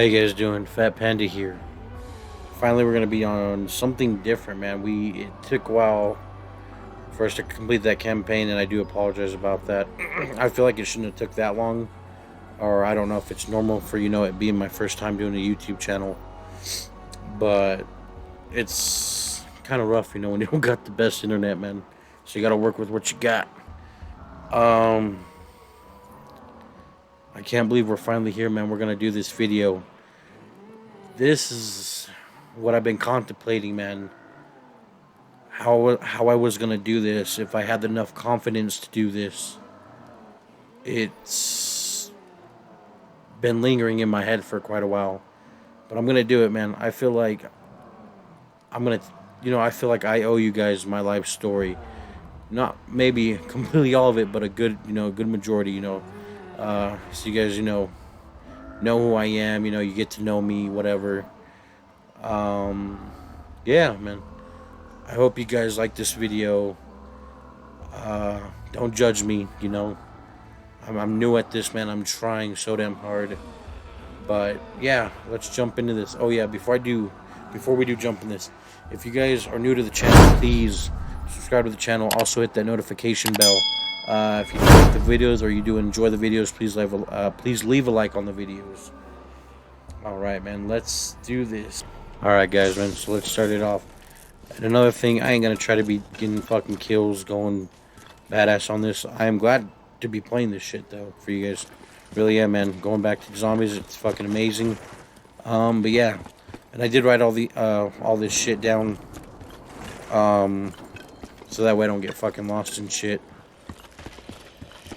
you guys doing? Fat Panda here. Finally, we're gonna be on something different, man. It took a while for us to complete that campaign, and I do apologize about that. I feel like it shouldn't have took that long, or I don't know if it's normal for it being my first time doing a YouTube channel, but it's kind of rough, when you don't got the best internet, man. So you got to work with what you got. Um, I can't believe we're finally here, man. We're gonna do this video. This is what I've been contemplating, man. How I was gonna do this, if I had enough confidence to do this. It's been lingering in my head for quite a while, but I'm gonna do it, man. I feel like I'm gonna, I feel like I owe you guys my life story. Not maybe completely all of it, but a good majority. So you guys, know who I am. You get to know me, whatever. Yeah, man. I hope you guys like this video. Don't judge me. I'm new at this, man. I'm trying so damn hard. But yeah, let's jump into this. Oh yeah, before we do jump in this, if you guys are new to the channel, please subscribe to the channel. Also hit that notification bell. If you like the videos or you do enjoy the videos, please leave a like on the videos. All right, man. Let's do this. All right, guys, man. So let's start it off. And another thing, I ain't gonna try to be getting fucking kills, going badass on this. I am glad to be playing this shit though for you guys. Really am, man. Going back to zombies, it's fucking amazing. But yeah, and I did write all this shit down, so that way I don't get fucking lost in shit.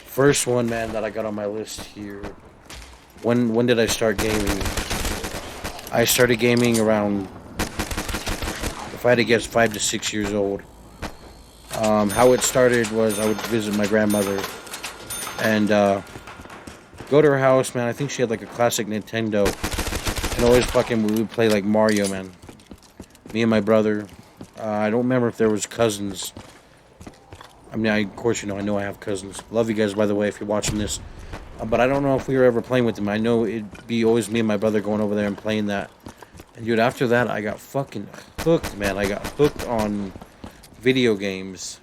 First one, man, that I got on my list here. When did I start gaming? I started gaming around, if I had to guess, 5 to 6 years old. How it started was I would visit my grandmother and go to her house, man. I think she had like a classic Nintendo, and always fucking we would play like Mario, man. Me and my brother. I don't remember if there was cousins. I mean, of course, I know I have cousins. Love you guys, by the way, if you're watching this. But I don't know if we were ever playing with them. I know it'd be always me and my brother going over there and playing that. And dude, after that, I got fucking hooked, man. I got hooked on video games.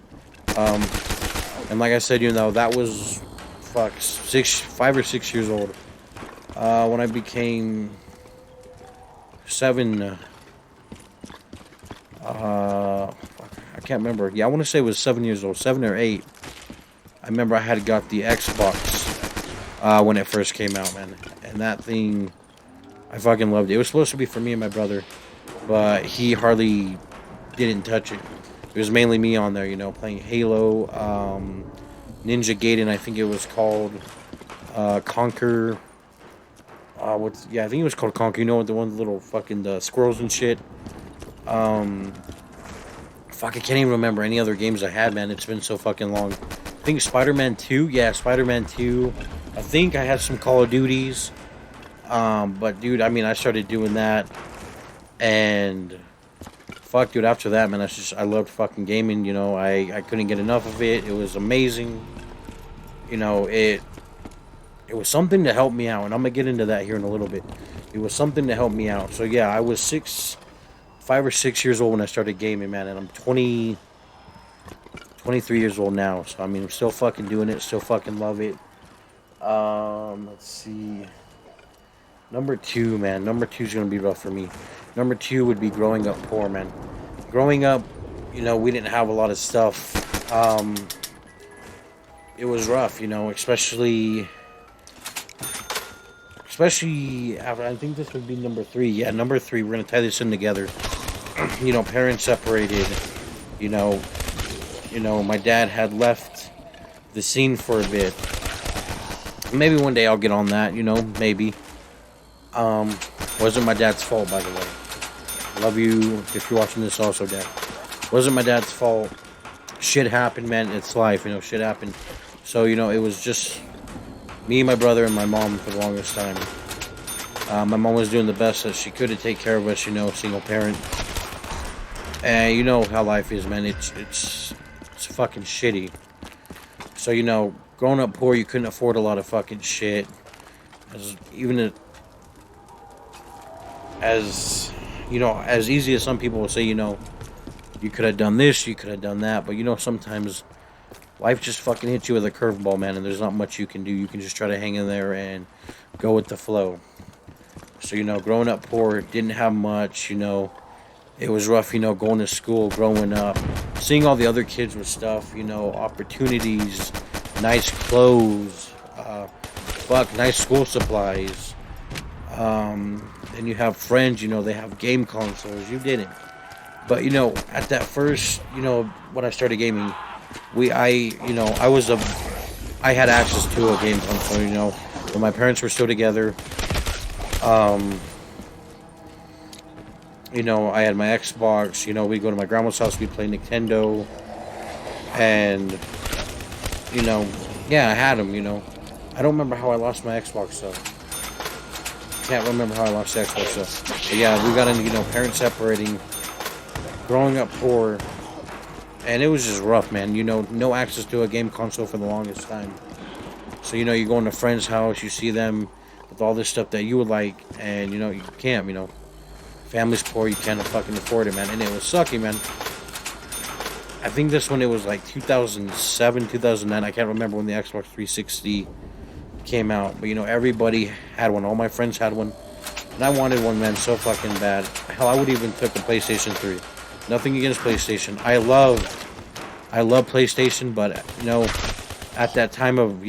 And like I said, that was, 5 or 6 years old. When I became 7, I can't remember. Yeah, I want to say it was 7 years old, 7 or 8. I remember I had got the Xbox when it first came out, man. And that thing, I fucking loved it. It was supposed to be for me and my brother, but he hardly didn't touch it. It was mainly me on there, playing Halo, Ninja Gaiden, I think it was called, Conquer. I think it was called Conquer. The one with the little fucking squirrels and shit. I can't even remember any other games I had, man. It's been so fucking long. I think Spider-Man 2. Yeah, Spider-Man 2. I think I had some Call of Duties. But dude, I started doing that, and dude, after that, man, I loved fucking gaming. I couldn't get enough of it. It was amazing. It was something to help me out, and I'm gonna get into that here in a little bit. It was something to help me out. So yeah, I was 5 or 6 years old when I started gaming, man, and I'm 23 years old now. So I'm still fucking doing it, still fucking love it. Let's see. Number 2, man. Number 2 is gonna be rough for me. Number 2 would be growing up poor, man. Growing up, we didn't have a lot of stuff. It was rough, especially after, I think this would be number 3. Yeah, number 3. We're gonna tie this in together. Parents separated. My dad had left the scene for a bit. Maybe one day I'll get on that. Maybe. Wasn't my dad's fault, by the way. Love you if you're watching this also, Dad. Wasn't my dad's fault. Shit happened, man. It's life, shit happened. So, it was just me, my brother, and my mom for the longest time. My mom was doing the best that she could to take care of us, single parent. And you know how life is, man. It's fucking shitty. So, growing up poor, you couldn't afford a lot of fucking shit. Even as as easy as some people will say, you could have done this, you could have done that, but sometimes life just fucking hits you with a curveball, man, and there's not much you can do. You can just try to hang in there and go with the flow. So, growing up poor, didn't have much, it was rough, going to school, growing up, seeing all the other kids with stuff, opportunities, nice clothes, nice school supplies. And you have friends, they have game consoles. You didn't. But, at that first, when I started gaming, I had access to a game console, when my parents were still together. I had my Xbox, we'd go to my grandma's house, we'd play Nintendo, and, yeah, I had them, I don't remember how I lost my Xbox, though. Can't remember how I lost the Xbox, though. But yeah, we got into, parents separating, growing up poor, and it was just rough, man, no access to a game console for the longest time. So, you go into a friend's house, you see them with all this stuff that you would like, and, you can't, family's poor, you can't fucking afford it, man, and it was sucky, man. I think this one, it was like 2007, 2009, I can't remember when the Xbox 360 came out, but, everybody had one, all my friends had one, and I wanted one, man, so fucking bad. Hell, I would even took a PlayStation 3. Nothing against PlayStation. I love PlayStation, but, at that time of,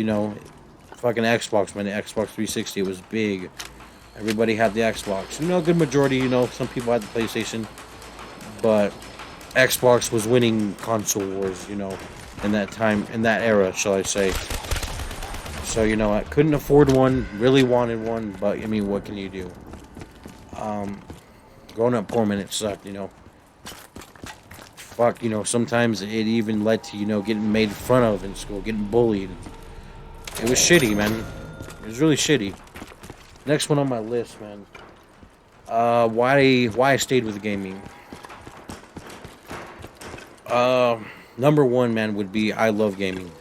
fucking Xbox, man, the Xbox 360, it was big. Everybody had the Xbox. A good majority, some people had the PlayStation. But Xbox was winning console wars, in that time, in that era, shall I say. So, I couldn't afford one, really wanted one, but, what can you do? Growing up poor, man, it sucked, Fuck, sometimes it even led to, getting made fun of in school, getting bullied. It was shitty, man. It was really shitty. Next one on my list, man. Why I stayed with gaming. Number one, man, would be I love gaming.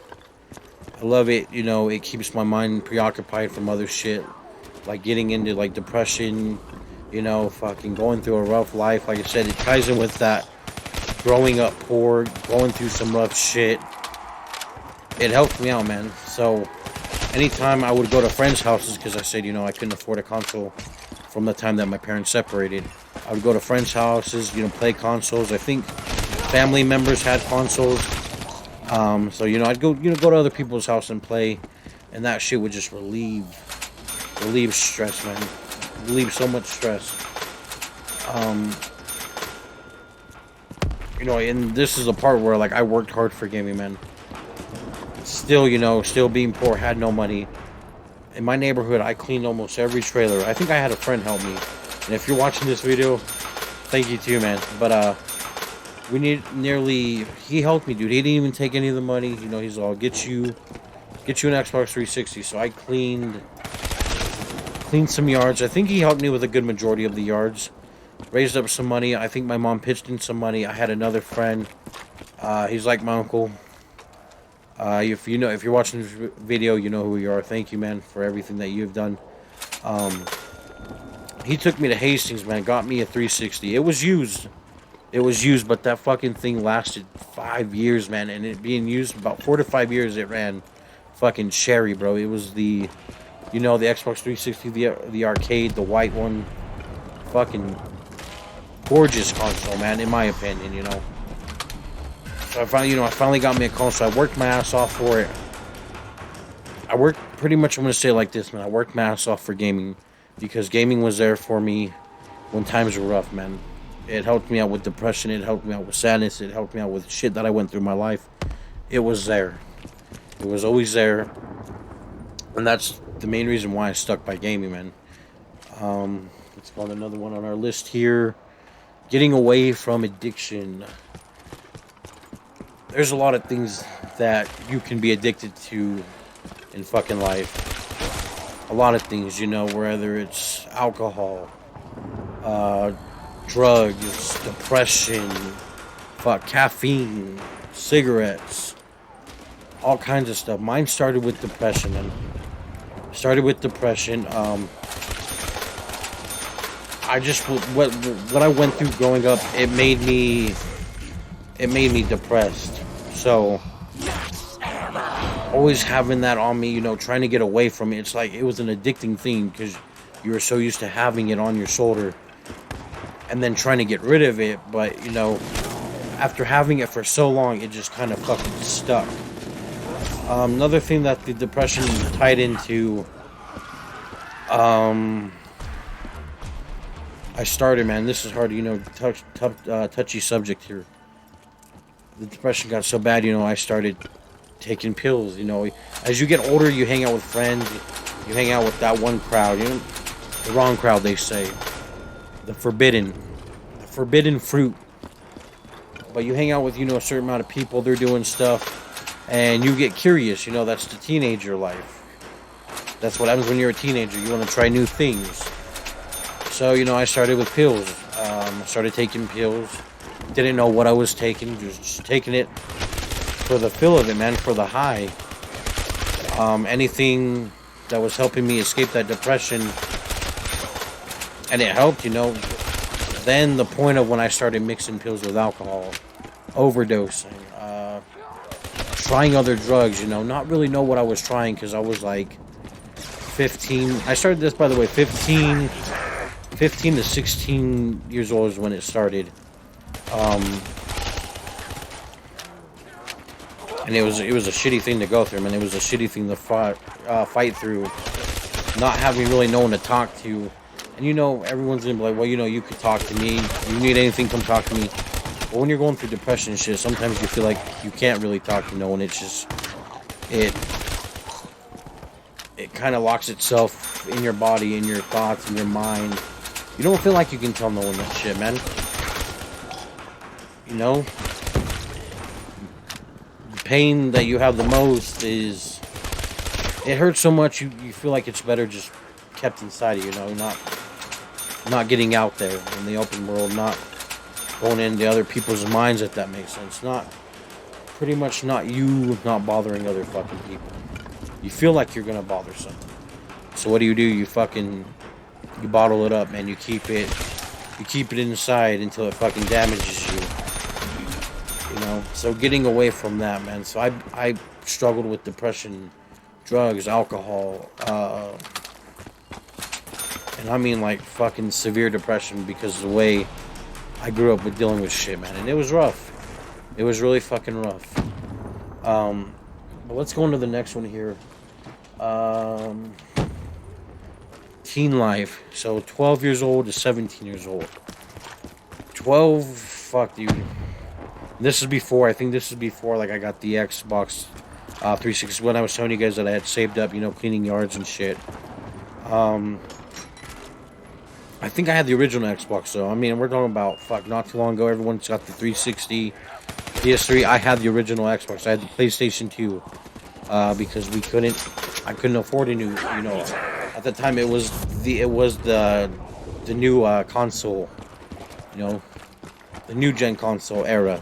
I love it, it keeps my mind preoccupied from other shit. Like getting into, like, depression, fucking going through a rough life. Like I said, it ties in with that growing up poor, going through some rough shit. It helped me out, man. So anytime I would go to friends' houses, because I said, I couldn't afford a console from the time that my parents separated. I would go to friends' houses, play consoles. I think family members had consoles. So, I'd go, go to other people's house and play, and that shit would just relieve stress, man. Relieve so much stress. And this is the part where, like, I worked hard for gaming, man. Still, still being poor, had no money. In my neighborhood, I cleaned almost every trailer. I think I had a friend help me. And if you're watching this video, thank you too, man. But, he helped me, dude. He didn't even take any of the money. He's all, get you an Xbox 360. So I cleaned some yards. I think he helped me with a good majority of the yards. Raised up some money. I think my mom pitched in some money. I had another friend. He's like my uncle. If you're watching this video, you know who you are. Thank you, man, for everything that you've done. He took me to Hastings, man. Got me a 360. It was used, but that fucking thing lasted 5 years, man. And it being used about 4 to 5 years, it ran fucking cherry, bro. It was the Xbox 360, the arcade, the white one. Fucking gorgeous console, man, in my opinion, So I finally got me a console. I worked my ass off for it. I'm going to say it like this, man. I worked my ass off for gaming because gaming was there for me when times were rough, man. It helped me out with depression. It helped me out with sadness. It helped me out with shit that I went through in my life. It was there. It was always there. And that's the main reason why I stuck by gaming, man. Let's go on another one on our list here. Getting away from addiction. There's a lot of things that you can be addicted to in fucking life. A lot of things, whether it's alcohol, drugs, depression, caffeine, cigarettes, all kinds of stuff. Mine started with depression, man. I just what I went through growing up, it made me depressed. So always having that on me, you know, trying to get away from it. It's like it was an addicting thing because you were so used to having it on your shoulder and then trying to get rid of it. But, you know, after having it for so long, it just kind of fucking stuck. Another thing that the depression tied into, I started, man, this is hard, you know, touchy subject here. The depression got so bad, you know, I started taking pills, you know. As you get older, you hang out with friends, you hang out with that one crowd, you know, the wrong crowd, they say. The forbidden fruit. But you hang out with, you know, a certain amount of people, they're doing stuff, and you get curious, you know, that's the teenager life. That's what happens when you're a teenager, you want to try new things. So, you know, I started with pills. I started taking pills. Didn't know what I was taking, just taking it for the feel of it, man, for the high. Anything that was helping me escape that depression, and it helped, you know. Then the point of when I started mixing pills with alcohol, overdosing, trying other drugs, you know, not really know what I was trying because I was like 15. I started this, by the way, 15 to 16 years old is when it started. And it was a shitty thing to go through, man. It was a shitty thing to fight through, not having really no one to talk to. And you know, everyone's gonna be like, well, you know, you could talk to me. You need anything, come talk to me. But when you're going through depression and shit, sometimes you feel like you can't really talk to no one. It's just, it kind of locks itself in your body, in your thoughts, in your mind. You don't feel like you can tell no one that shit, man. You know? The pain that you have the most is, it hurts so much you feel like it's better just kept inside of you, know, not getting out there in the open world, not going into other people's minds, if that makes sense. Pretty much not you not bothering other fucking people. You feel like you're gonna bother someone. So what do? You bottle it up, man. You keep it inside until it fucking damages you. You know, so getting away from that, man. So I struggled with depression, drugs, alcohol, and I mean like fucking severe depression because of the way I grew up with dealing with shit, man. And it was rough. It was really fucking rough. But let's go into the next one here. Teen life. So 12 years old to 17 years old. 12, fuck, dude. This is before, I think this is before, like, I got the Xbox 360, when I was telling you guys that I had saved up, you know, cleaning yards and shit. I think I had the original Xbox, though. I mean, we're talking about, fuck, not too long ago, everyone's got the 360, PS3. I had the original Xbox. I had the PlayStation 2, because I couldn't afford a new, you know, at the time it was the new console, you know, the new gen console era.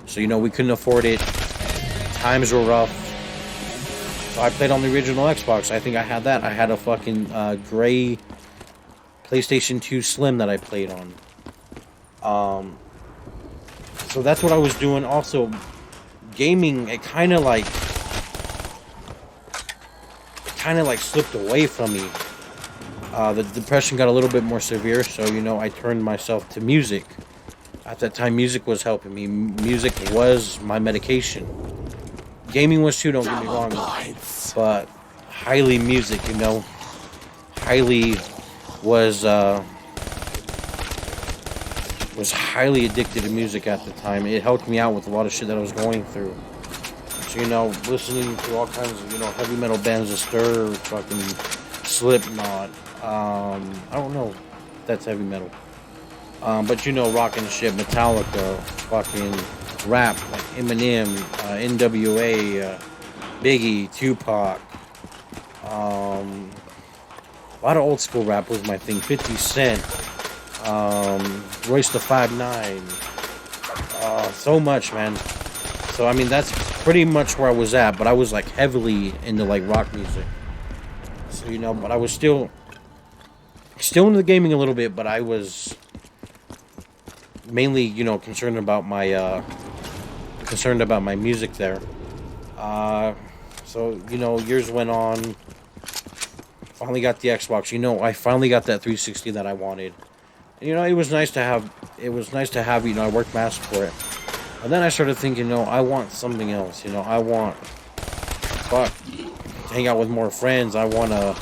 So, you know, we couldn't afford it. Times were rough. So I played on the original Xbox. I think I had that. I had a fucking gray PlayStation 2 Slim that I played on. So that's what I was doing. Also, gaming, it kind of like slipped away from me. The depression got a little bit more severe, so, you know, I turned myself to music. At that time, music was helping me. Music was my medication. Gaming was too, don't get me wrong. But highly music, you know. Highly was highly addicted to music at the time. It helped me out with a lot of shit that I was going through. So, you know, listening to all kinds of, you know, heavy metal bands, Stir, fucking Slipknot. I don't know if that's heavy metal. But, you know, rock and shit, Metallica, fucking rap, like Eminem, NWA, Biggie, Tupac. A lot of old school rap was my thing. 50 Cent, Royce the 5'9", so much, man. So, I mean, that's pretty much where I was at, but I was, like, heavily into, like, rock music. So, you know, but I was still Still into the gaming a little bit, but I was mainly, concerned about my music there. So years went on. Finally got the Xbox. I finally got that 360 that I wanted. And, it was nice to have. It was nice to have. I worked my ass for it. And then I started thinking, I want something else. I want, fuck, hang out with more friends. I want a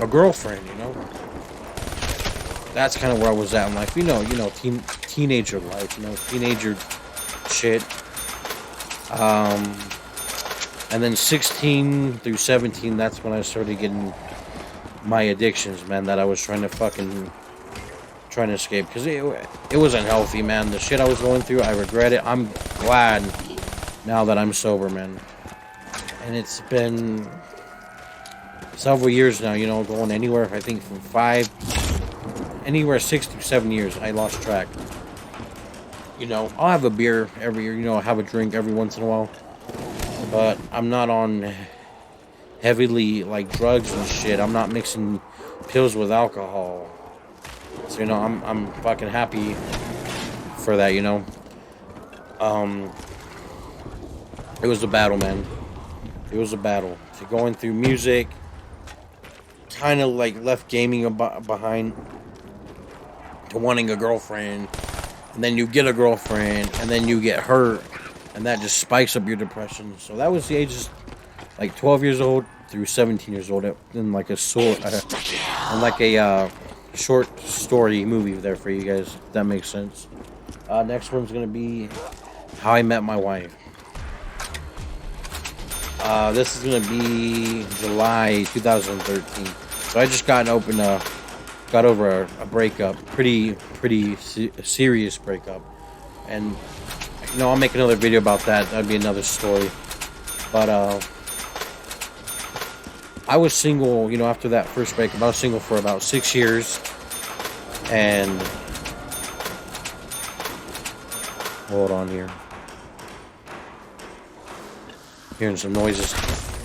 girlfriend. That's kind of where I was at in life. Teenager life. Teenager shit. And then 16 through 17, that's when I started getting my addictions, man, that I was trying to escape. Because it wasn't healthy, man. The shit I was going through, I regret it. I'm glad now that I'm sober, man. And it's been several years now, going anywhere, I think from 6 to 7 years. I lost track. I'll have a beer every year, I'll have a drink every once in a while. But I'm not on heavily like drugs and shit. I'm not mixing pills with alcohol. So I'm fucking happy for that. It was a battle, man. It was a battle. So going through music, kind of like left gaming behind, to wanting a girlfriend, and then you get a girlfriend, and then you get hurt. And that just spikes up your depression. So that was the ages, like 12 years old through 17 years old. In like a short story movie there for you guys. If that makes sense. Next one's gonna be How I Met My Wife. This is gonna be July 2013. So I just got over a breakup, pretty serious breakup, and. I'll make another video about that. That'd be another story. But, I was single, after that first breakup. I was single for about 6 years. And... hold on here. Hearing some noises.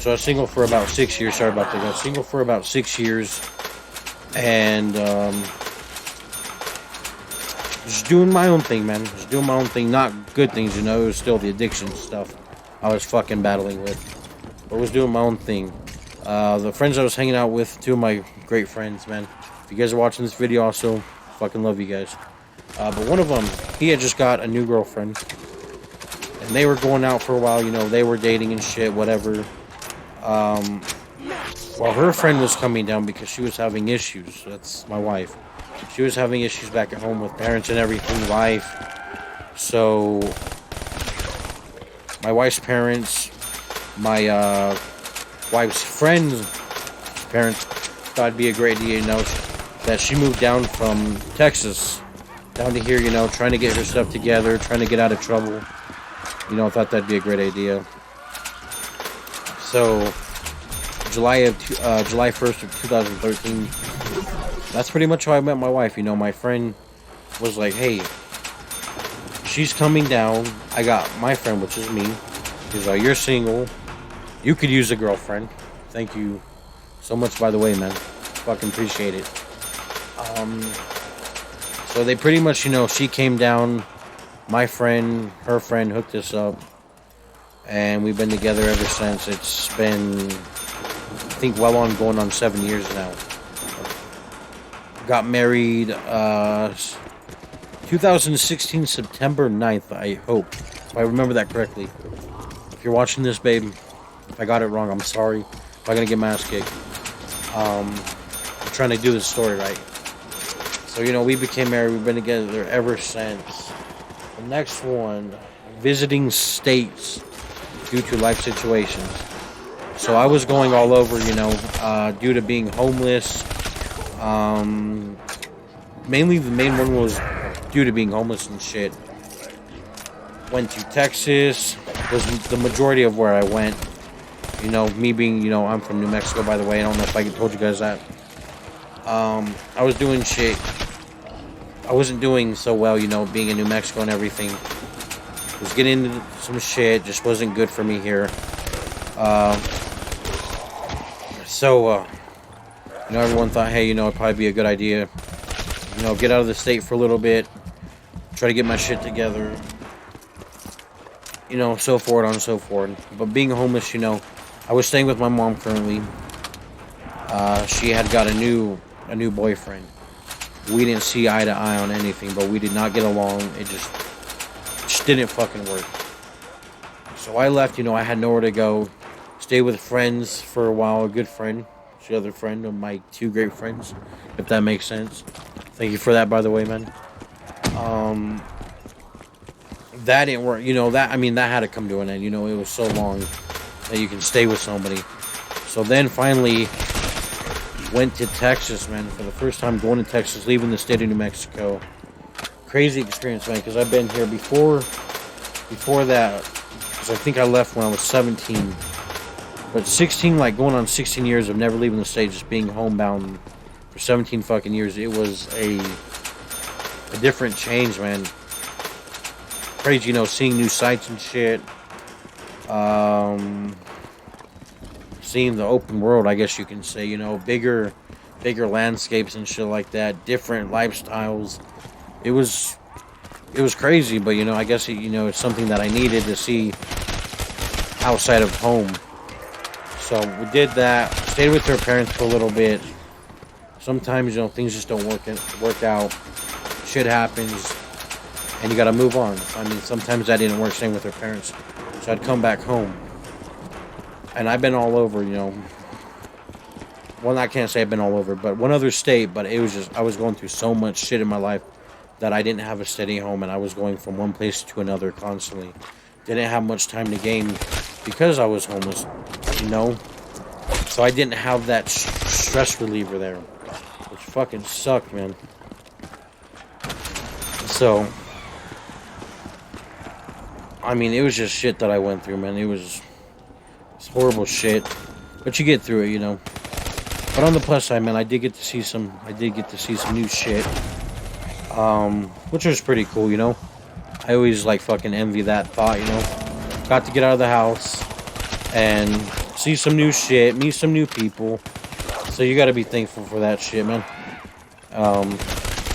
So I was single for about 6 years. Sorry about that. I was single for about 6 years. And, just doing my own thing, man. Just doing my own thing. Not good things, It was still the addiction stuff I was fucking battling with. But I was doing my own thing. The friends I was hanging out with, 2 of my great friends, man. If you guys are watching this video also, fucking love you guys. But one of them, he had just got a new girlfriend. And they were going out for a while, They were dating and shit, whatever. While her friend was coming down because she was having issues. That's my wife. She was having issues back at home with parents and everything, life. So, my wife's parents, my wife's friend's parents thought it'd be a great idea, that she moved down from Texas down to here, trying to get her stuff together, trying to get out of trouble. Thought that'd be a great idea. So, July 1st of 2013. That's pretty much how I met my wife. My friend was like, hey, she's coming down. I got my friend, which is me. He's like, you're single. You could use a girlfriend. Thank you so much, by the way, man. Fucking appreciate it. So they pretty much, she came down. My friend, her friend hooked us up. And we've been together ever since. It's been, I think, going on 7 years now. Got married 2016 September 9th, I hope. If I remember that correctly. If you're watching this, babe, if I got it wrong, I'm sorry. If I'm gonna get my ass kicked. I'm trying to do this story right. So, we became married. We've been together ever since. The next one, visiting states due to life situations. So I was going all over, due to being homeless. Mainly the main one was due to being homeless and shit. Went to Texas, was the majority of where I went. Me being, I'm from New Mexico, by the way. I don't know if I told you guys that. I was doing shit. I wasn't doing so well, being in New Mexico and everything. Was getting into some shit, just wasn't good for me here. So You know, everyone thought, hey, you know, it'd probably be a good idea. You know, get out of the state for a little bit, try to get my shit together. You know, so forth and so forth. But being homeless, you know, I was staying with my mom currently. She had got a new boyfriend. We didn't see eye to eye on anything, but we did not get along. It just didn't fucking work. So I left. You know, I had nowhere to go. Stayed with friends for a while. A good friend, the other friend of my two great friends, if that makes sense. Thank you for that, by the way, man. That didn't work. You know, that had to come to an end. You know, it was so long that you can stay with somebody. So then finally went to Texas, man, for the first time going to Texas, leaving the state of New Mexico. Crazy experience, man, because I've been here before that, because I think I left when I was 17. But 16, like going on 16 years of never leaving the state, just being homebound for 17 fucking years, it was a different change, man. Crazy, you know, seeing new sights and shit. Seeing the open world, I guess you can say, you know, bigger landscapes and shit like that, different lifestyles. It was crazy, but you know, I guess you know, it's something that I needed to see outside of home. So we did that. Stayed with her parents for a little bit. Sometimes, you know, things just don't work out. Shit happens, and you gotta move on. I mean, sometimes that didn't work. Staying with her parents, so I'd come back home. And I've been all over, you know. Well, I can't say I've been all over, but one other state. But it was just, I was going through so much shit in my life that I didn't have a steady home, and I was going from one place to another constantly. Didn't have much time to game because I was homeless, you know. So I didn't have that stress reliever there, which fucking sucked, man. So, I mean, it was just shit that I went through, man. It's horrible shit, but you get through it, you know. But on the plus side, man, I did get to see some new shit, which was pretty cool, you know. I always like fucking envy that thought, you know. Got to get out of the house and see some new shit, meet some new people. So you got to be thankful for that shit, man.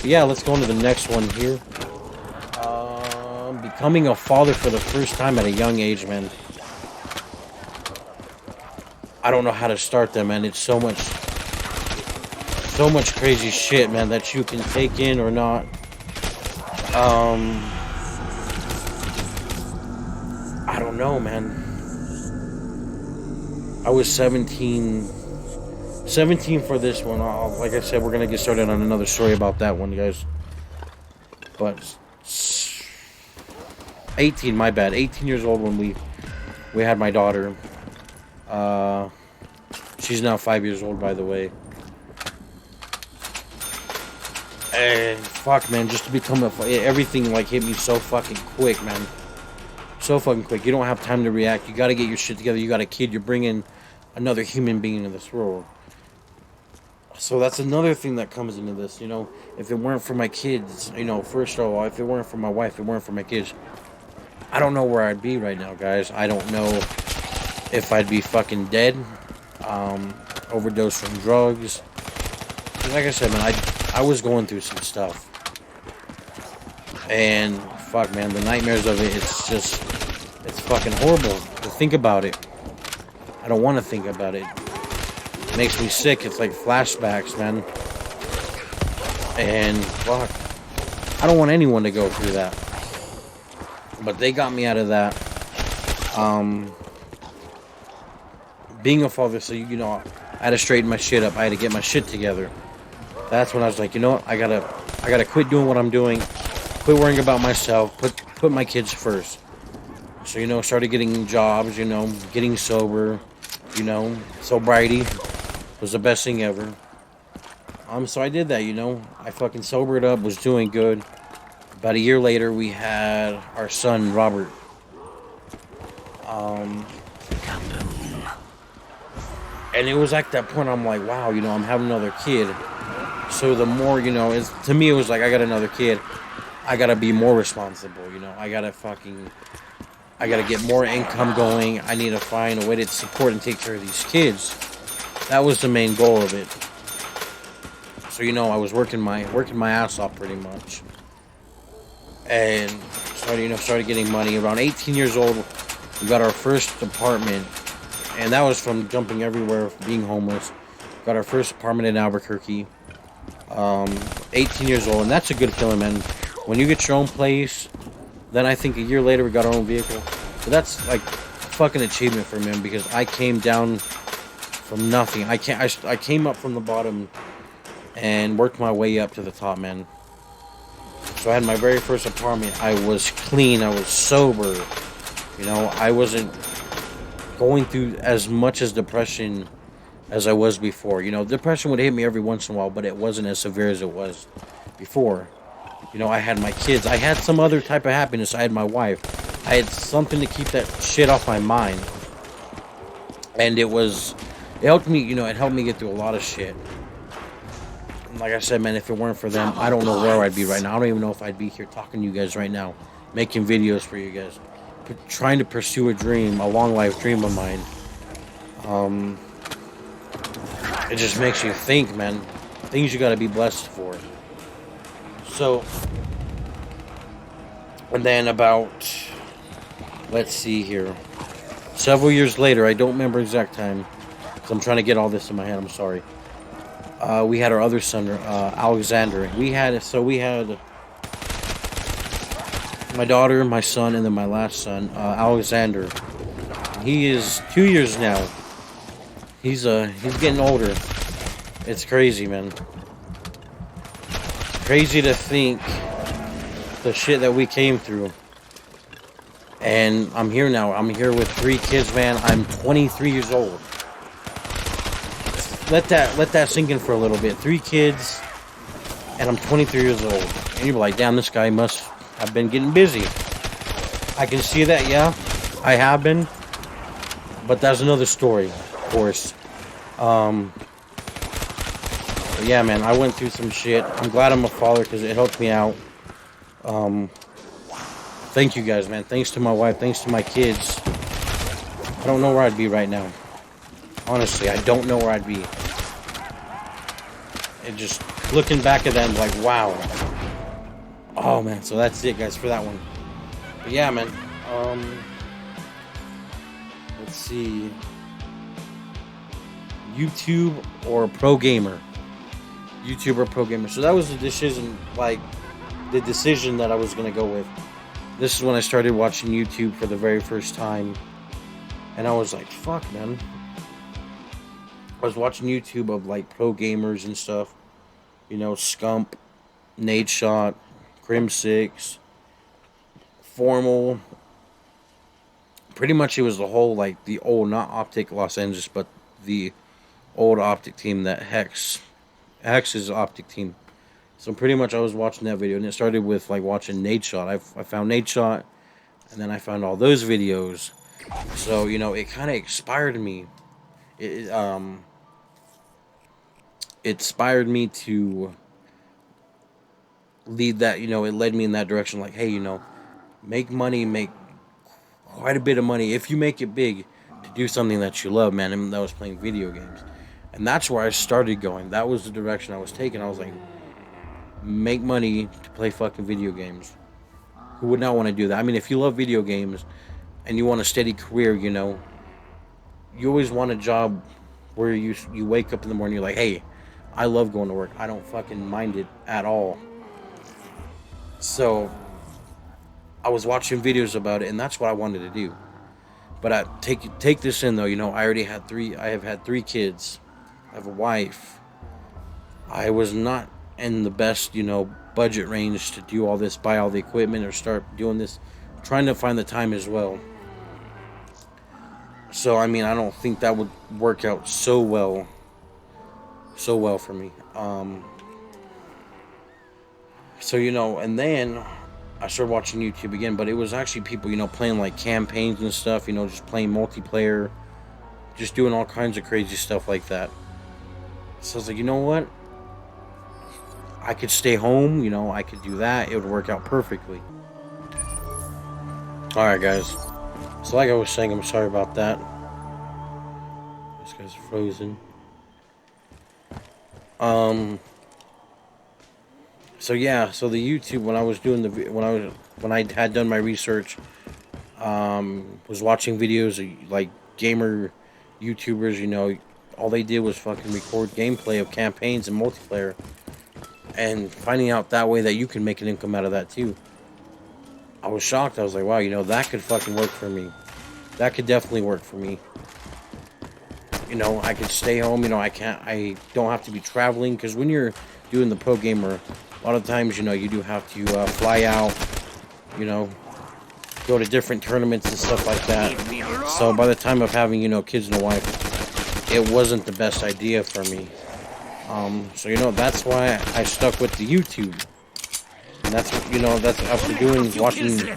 Yeah, let's go on to the next one here. Becoming a father for the first time at a young age, man. I don't know how to start them, man. It's so much crazy shit, man, that you can take in or not. I don't know, man. I was 17 for this one. Like I said, we're gonna get started on another story about that one, guys. But 18, my bad. 18 years old when we had my daughter. She's now 5 years old, by the way. And fuck, man, just to become everything like hit me so fucking quick, man. So fucking quick. You don't have time to react. You gotta get your shit together. You got a kid. You're bringing another human being into this world. So that's another thing that comes into this, you know. If it weren't for my kids, you know, first of all, if it weren't for my wife, if it weren't for my kids, I don't know where I'd be right now, guys. I don't know if I'd be fucking dead, overdosed from drugs. Like I said, man, I was going through some stuff. And, fuck, man, the nightmares of it, it's fucking horrible to think about it. I don't want to think about it. It makes me sick. It's like flashbacks, man. And, fuck, I don't want anyone to go through that. But they got me out of that. Being a father, so, you know, I had to straighten my shit up. I had to get my shit together. That's when I was like, you know what? I gotta quit doing what I'm doing. Quit worrying about myself. Put my kids first. So, you know, started getting jobs, you know, getting sober, you know, sobriety was the best thing ever. So I did that, you know. I fucking sobered up, was doing good. About a year later, we had our son, Robert. And it was like that point, I'm like, wow, you know, I'm having another kid. So the more, you know, to me, it was like, I got another kid. I gotta be more responsible, you know. I gotta get more income going. I need to find a way to support and take care of these kids. That was the main goal of it. So you know, I was working my ass off pretty much, and started getting money. Around 18 years old, we got our first apartment, and that was from jumping everywhere, being homeless. Got our first apartment in Albuquerque. 18 years old, and that's a good feeling, man. When you get your own place, then I think a year later we got our own vehicle. So that's like fucking achievement for me, man, because I came down from nothing. I came up from the bottom and worked my way up to the top, man. So I had my very first apartment. I was clean. I was sober. You know, I wasn't going through as much as depression as I was before. You know, depression would hit me every once in a while, but it wasn't as severe as it was before. You know, I had my kids. I had some other type of happiness. I had my wife. I had something to keep that shit off my mind. And it helped me, you know, it helped me get through a lot of shit. Like I said, man, if it weren't for them, I don't know where I'd be right now. I don't even know if I'd be here talking to you guys right now, making videos for you guys, trying to pursue a dream, a long life dream of mine. It just makes you think, man. Things you gotta be blessed for. So, and then let's see here. Several years later, I don't remember exact time, because I'm trying to get all this in my head, I'm sorry. We had our other son, Alexander. We had my daughter, my son, and then my last son, Alexander. He is 2 years now. He's getting older. It's crazy, man. Crazy to think the shit that we came through. And I'm here now. I'm here with 3 kids, man. I'm 23 years old. Let that sink in for a little bit. 3 kids, and I'm 23 years old. And you're like, damn, this guy must have been getting busy. I can see that, yeah. I have been. But that's another story, of course. But yeah, man, I went through some shit. I'm glad I'm a father because it helped me out. Thank you guys, man. Thanks to my wife. Thanks to my kids. I don't know where I'd be right now. Honestly, I don't know where I'd be. And just looking back at them, like, wow. Oh, man. So that's it, guys, for that one. But yeah, man. Let's see. YouTube or pro gamer. YouTube or pro gamer. So that was the decision, that I was going to go with. This is when I started watching YouTube for the very first time. And I was like, fuck, man. I was watching YouTube of like pro gamers and stuff. You know, Scump, Nadeshot, Crim6, Formal. Pretty much it was the whole, like, the old, not Optic Los Angeles, but the old Optic team that Hex's Optic team. So pretty much I was watching that video, and it started with like watching Nadeshot. I found Nadeshot, and then I found all those videos. So, you know, it kind of inspired me. It inspired me to lead that, you know, it led me in that direction. Like, hey, you know, make money, make quite a bit of money if you make it big to do something that you love, man. And that was playing video games. And that's where I started going. That was the direction I was taking. I was like, make money to play fucking video games. Who would not want to do that? I mean, if you love video games and you want a steady career, you know, you always want a job where you wake up in the morning, you're like, hey, I love going to work. I don't fucking mind it at all. So I was watching videos about it, and that's what I wanted to do. But I take this in though, you know, I have had 3 kids. I have a wife. I was not in the best, you know, budget range to do all this, buy all the equipment or start doing this, trying to find the time as well. So I mean, I don't think that would work out so well for me. So, you know, and then I started watching YouTube again, but it was actually people, you know, playing like campaigns and stuff, you know, just playing multiplayer, just doing all kinds of crazy stuff like that. So I was like, you know what? I could stay home, you know, I could do that. It would work out perfectly. Alright, guys. So like I was saying, I'm sorry about that. This guy's frozen. So yeah, so the YouTube when I was doing the when I had done my research, was watching videos of, like, gamer YouTubers. All they did was fucking record gameplay of campaigns and multiplayer, and finding out that way that you can make an income out of that too. I was shocked. I was like, wow, that could fucking work for me. That could definitely work for me. I could stay home. I don't have to be traveling, because when you're doing the pro gamer, a lot of times, you do have to fly out, you know, go to different tournaments and stuff like that. So by the time of having, kids and a wife, it wasn't the best idea for me. So, that's why I stuck with the YouTube. And that's what, that's after watching,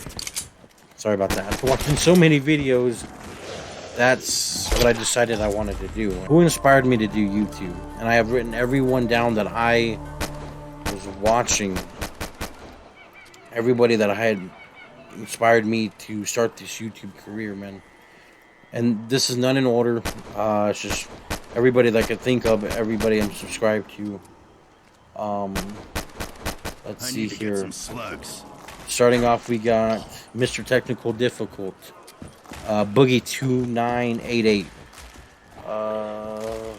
sorry about that, after watching so many videos, that's what I decided I wanted to do. Who inspired me to do YouTube? And I have written everyone down that I was watching. Everybody that I had inspired me to start this YouTube career, man. And this is none in order. It's just everybody that I could think of, everybody I'm subscribed to. Let's see here. Starting off, we got Mr. Technical Difficult. Boogie 2988.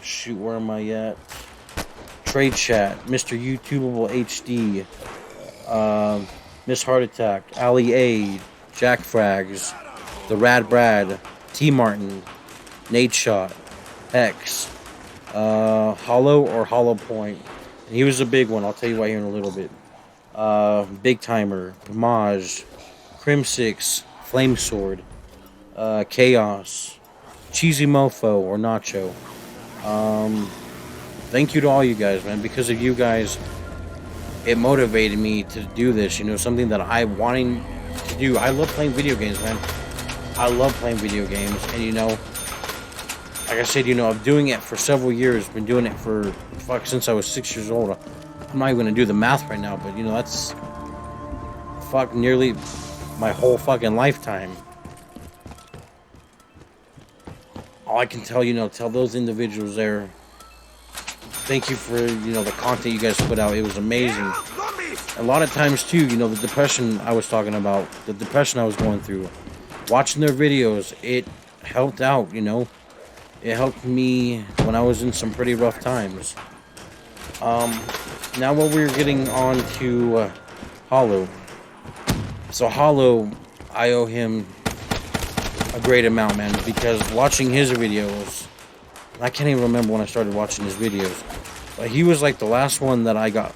Shoot, where am I at? Trade Chat, Mr. YouTubeable HD, Miss Heart Attack, Ali A, Jack Frags, The Rad Brad, T Martin, Nate Shot, X, Hollow or Hollow Point. And he was a big one. I'll tell you why here in a little bit. Big Timer, Maj, Crim6, Flame Sword, Chaos, Cheesy Mofo or Nacho. Thank you to all you guys, man. Because of you guys, it motivated me to do this. Something that I wanted to do. I love playing video games, man. I love playing video games. And, like I said, I'm doing it for several years. Been doing it for, since I was 6 years old. I'm not even going to do the math right now, but, that's, nearly my whole fucking lifetime. All I can tell, tell those individuals there, thank you for, the content you guys put out. It was amazing. A lot of times, too, the depression I was talking about, the depression I was going through, watching their videos, it helped out, It helped me when I was in some pretty rough times. Now what we're getting on to Hollow. So Hollow, I owe him a great amount, man, because watching his videos, I can't even remember when I started watching his videos, but he was like the last one that I got,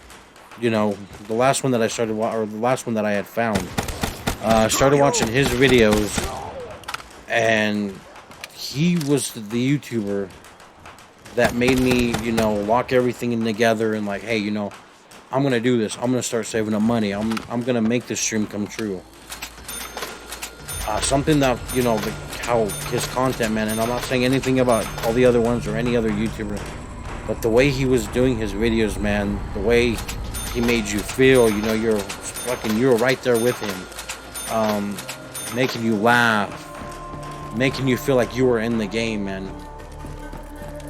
the last one that I started, or the last one that I had found. Started watching his videos, and he was the YouTuber that made me, lock everything in together and like, hey, I'm gonna do this. I'm gonna start saving up money. I'm gonna make this dream come true. Something that, how his content, man, and I'm not saying anything about all the other ones or any other YouTuber, but the way he was doing his videos, man, the way he made you feel, you were right there with him, making you laugh, making you feel like you were in the game, man.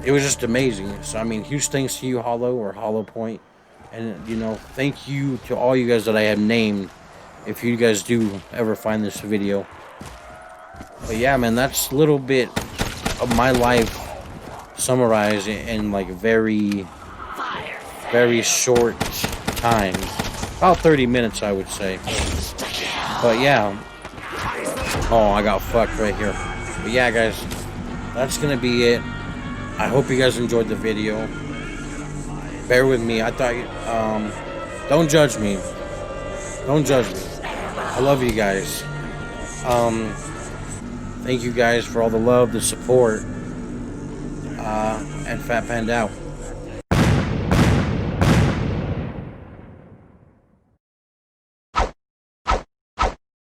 It was just amazing. So, huge thanks to you, Hollow or Hollow Point, and, thank you to all you guys that I have named, if you guys do ever find this video. But yeah, man, that's a little bit of my life summarized in like very short time. About 30 minutes, I would say. But yeah. Oh, I got fucked right here. But yeah, guys, that's going to be it. I hope you guys enjoyed the video. Bear with me. I thought, don't judge me. Don't judge me. I love you guys. Thank you guys for all the love, the support, and Fat Panda out.